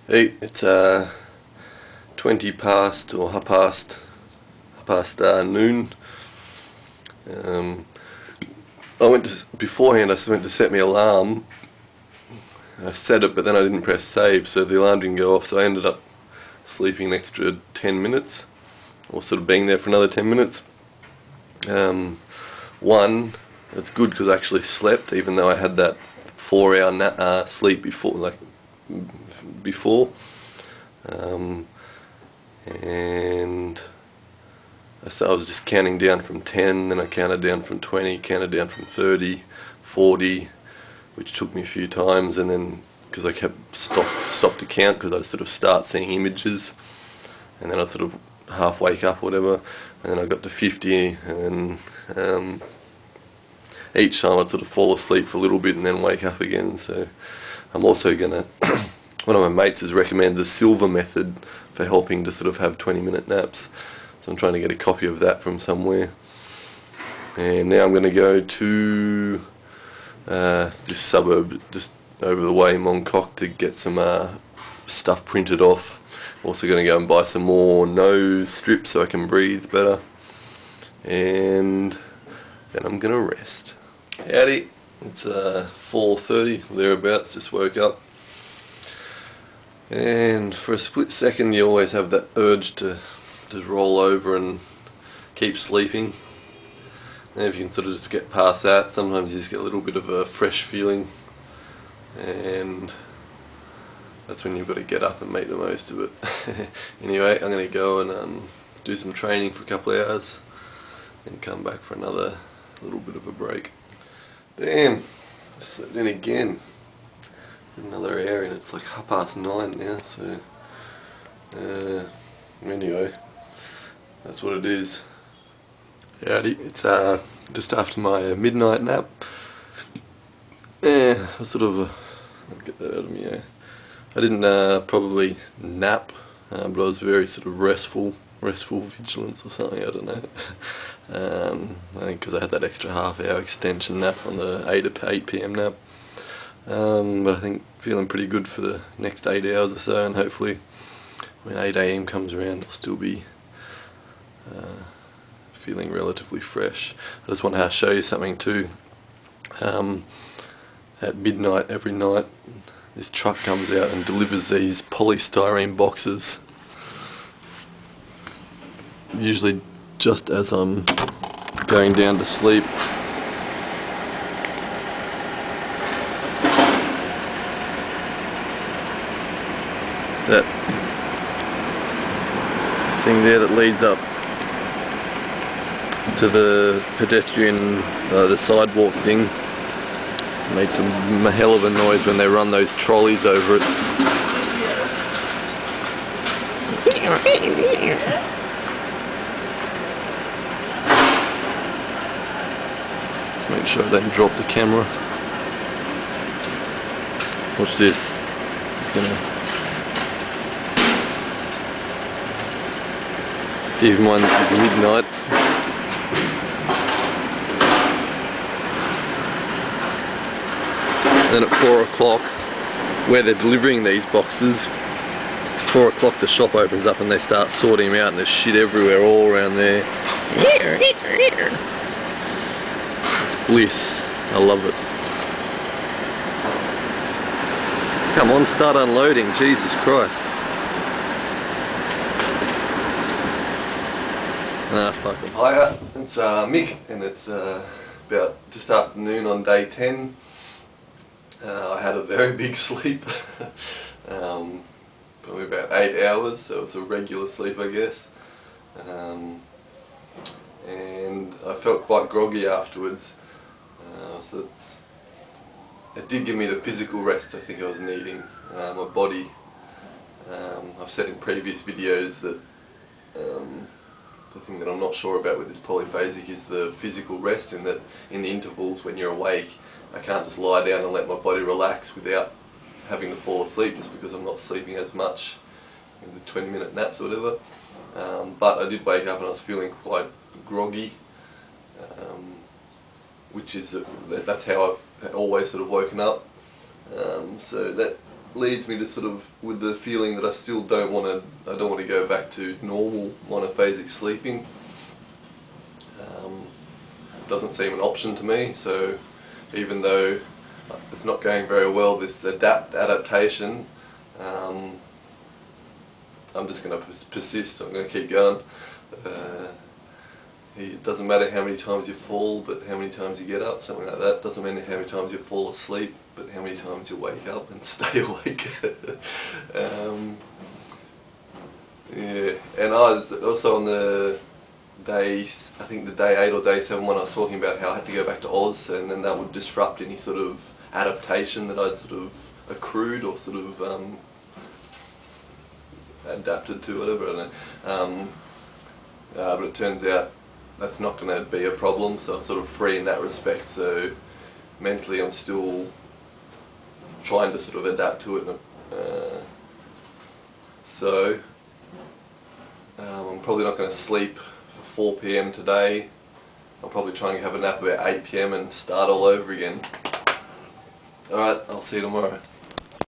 Hey, it's 20 past or half past noon. Beforehand I went to set my alarm. I set it, but then I didn't press save, so the alarm didn't go off, so I ended up sleeping an extra 10 minutes, or sort of being there for another 10 minutes. One, it's good because I actually slept, even though I had that 4-hour sleep before, and so I was just counting down from 10, then I counted down from 20, counted down from 30, 40, which took me a few times, and then because I kept stopped to count because I'd sort of start seeing images, and then I'd sort of half wake up or whatever, and then I got to 50, and then each time I'd sort of fall asleep for a little bit and then wake up again. So I'm also gonna one of my mates has recommended the silver method for helping to sort of have 20-minute naps, so I'm trying to get a copy of that from somewhere. And now I'm going to go to this suburb just over the way, Mongkok, to get some stuff printed off. Also going to go and buy some more nose strips so I can breathe better, and then I'm going to rest. Howdy, it's 4:30 thereabouts, just woke up, and for a split second you always have that urge to just roll over and keep sleeping. And if you can sort of just get past that, sometimes you just get a little bit of a fresh feeling, and that's when you've got to get up and make the most of it. Anyway, I'm going to go and do some training for a couple of hours and come back for another little bit of a break. Damn, I slept in again. Another hour and it's like 9:30 now, so anyway, that's what it is. Howdy, it's just after my midnight nap. Yeah, I sort of I'll get that out of me. Yeah, I didn't probably nap, but I was very sort of restful vigilance or something, I don't know. I think because I had that extra half-hour extension nap on the 8 PM nap. But I think feeling pretty good for the next 8 hours or so, and hopefully when 8 AM comes around I'll still be feeling relatively fresh. I just want to show you something too. At midnight every night this truck comes out and delivers these polystyrene boxes, usually just as I'm going down to sleep. That thing there that leads up to the pedestrian, the sidewalk thing, made some hell of a noise when they run those trolleys over it. Let's make sure I don't drop the camera. Watch this. It's gonna. Keep in mind this is midnight. And then at 4 o'clock, where they're delivering these boxes, 4 o'clock the shop opens up and they start sorting them out, and there's shit everywhere all around there. It's bliss. I love it. Come on, start unloading, Jesus Christ. Ah, fuck it. Hiya, it's Mick, and it's about just after noon on day 10. I had a very big sleep, probably about 8 hours, so it's a regular sleep I guess, and I felt quite groggy afterwards, so it did give me the physical rest I think I was needing. My body, I've said in previous videos that the thing that I'm not sure about with this polyphasic is the physical rest, in that in the intervals when you're awake I can't just lie down and let my body relax without having to fall asleep, just because I'm not sleeping as much in the 20-minute naps or whatever. But I did wake up and I was feeling quite groggy, which is that's how I've always sort of woken up. So that leads me to sort of with the feeling that I still don't want to go back to normal monophasic sleeping. Doesn't seem an option to me, so even though it's not going very well, this adaptation, I'm just going to persist. I'm going to keep going. It doesn't matter how many times you fall, but how many times you get up, something like that. Doesn't matter how many times you fall asleep, but how many times you wake up and stay awake. Yeah, and I was also on the day, I think the day 8 or day 7 when I was talking about how I had to go back to Oz, and then that would disrupt any sort of adaptation that I'd sort of accrued or sort of adapted to, whatever, I don't know. But it turns out that's not going to be a problem, so I'm sort of free in that respect. So mentally I'm still trying to sort of adapt to it. So I'm probably not going to sleep for 4 PM today. I'll probably try and have a nap about 8 PM and start all over again. Alright, I'll see you tomorrow.